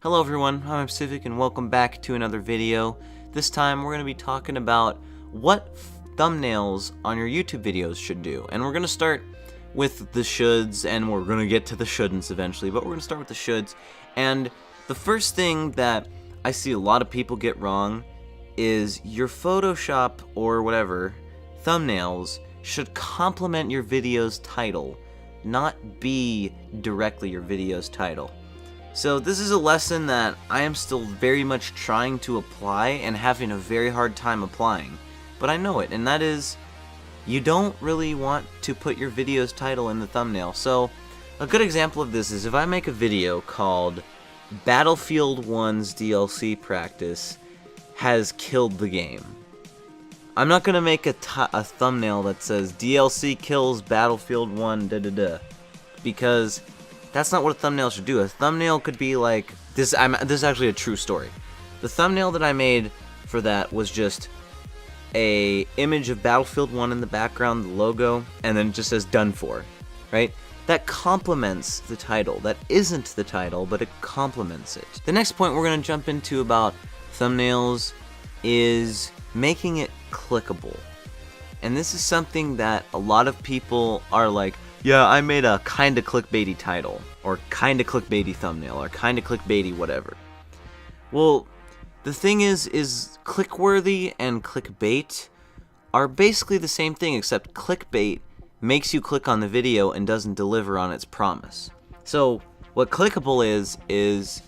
Hello everyone, I'm Pacific and welcome back to another video. This time we're going to be talking about what thumbnails on your YouTube videos should do. And we're going to start with the shoulds, and we're going to get to the shouldn'ts eventually, but we're going to start with the shoulds. And the first thing that I see a lot of people get wrong is your Photoshop or whatever thumbnails should complement your video's title, not be directly your video's title. So this is a lesson that I am still very much trying to apply and having a very hard time applying. But I know it, and that is, you don't really want to put your video's title in the thumbnail. So a good example of this is if I make a video called Battlefield 1's DLC practice has killed the game. I'm not going to make a thumbnail that says DLC kills Battlefield 1 da-da-da, because that's not what a thumbnail should do. A thumbnail could be like this. This is actually a true story. The thumbnail that I made for that was just a image of Battlefield 1 in the background, the logo, and then it just says "done for," right? That complements the title. That isn't the title, but it complements it. The next point we're going to jump into about thumbnails is making it clickable. And this is something that a lot of people are like, yeah, I made a kinda clickbaity title, or kinda clickbaity thumbnail, or kinda clickbaity whatever. Well, the thing is clickworthy and clickbait are basically the same thing, except clickbait makes you click on the video and doesn't deliver on its promise. So, what clickable is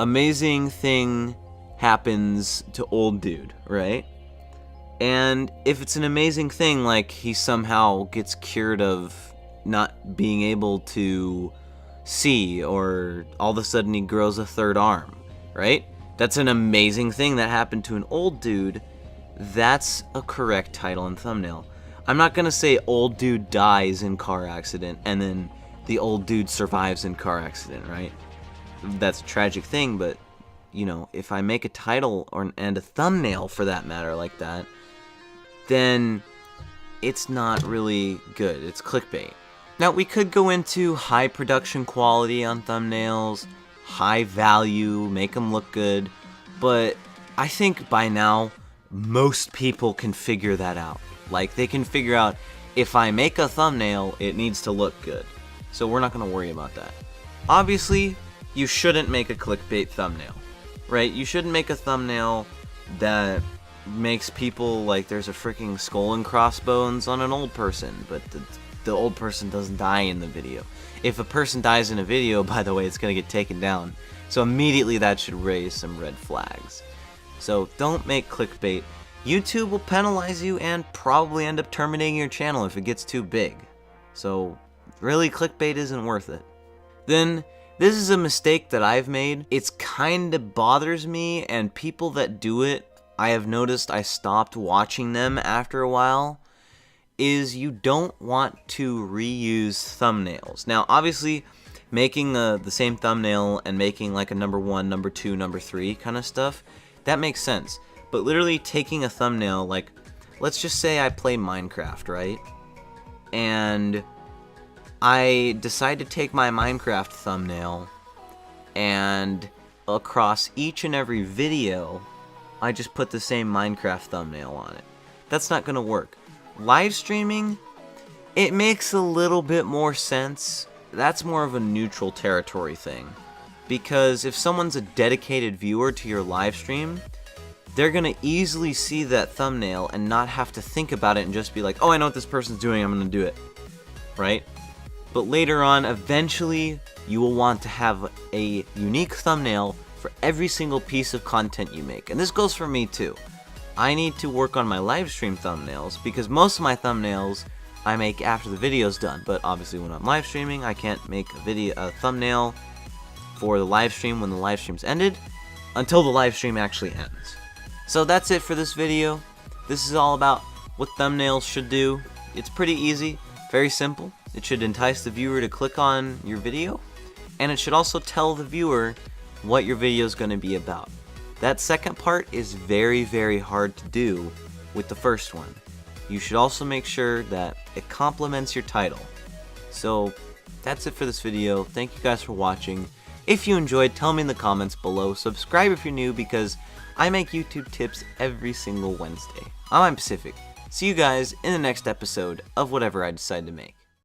amazing thing happens to old dude, right? And if it's an amazing thing, like he somehow gets cured of not being able to see, or all of a sudden he grows a third arm, right? That's an amazing thing that happened to an old dude. That's a correct title and thumbnail. I'm not gonna say old dude dies in car accident and then the old dude survives in car accident, right? That's a tragic thing, but you know, if I make a title and a thumbnail for that matter like that, then it's not really good. It's clickbait. Now, we could go into high production quality on thumbnails, high value, make them look good, but I think by now, most people can figure that out. Like, they can figure out, if I make a thumbnail, it needs to look good. So we're not going to worry about that. Obviously, you shouldn't make a clickbait thumbnail, right? You shouldn't make a thumbnail that makes people like there's a freaking skull and crossbones on an old person, but the old person doesn't die in the video. If a person dies in a video, by the way, it's going to get taken down. So immediately that should raise some red flags. So don't make clickbait. YouTube will penalize you and probably end up terminating your channel if it gets too big. So really, clickbait isn't worth it. Then, this is a mistake that I've made. It's kind of bothers me, and people that do it, I have noticed I stopped watching them after a while, is you don't want to reuse thumbnails. Now, obviously, making the same thumbnail and making like a number 1, number 2, number 3 kind of stuff, that makes sense. But literally taking a thumbnail, like, let's just say I play Minecraft, right? And I decide to take my Minecraft thumbnail, and across each and every video, I just put the same Minecraft thumbnail on it. That's not gonna work. Live streaming, it makes a little bit more sense. That's more of a neutral territory thing. Because if someone's a dedicated viewer to your live stream, they're gonna easily see that thumbnail and not have to think about it and just be like, oh, I know what this person's doing, I'm gonna do it, right? But later on, eventually, you will want to have a unique thumbnail for every single piece of content you make. And this goes for me too. I need to work on my live stream thumbnails, because most of my thumbnails I make after the video's done. But obviously when I'm live streaming, I can't make a thumbnail for the live stream when the live stream's ended until the live stream actually ends. So that's it for this video. This is all about what thumbnails should do. It's pretty easy, very simple. It should entice the viewer to click on your video, and it should also tell the viewer what your video is going to be about. That second part is very, very hard to do with the first one. You should also make sure that it complements your title. So that's it for this video. Thank you guys for watching. If you enjoyed, tell me in the comments below. Subscribe if you're new because I make YouTube tips every single Wednesday. I'm Pacific. See you guys in the next episode of whatever I decide to make.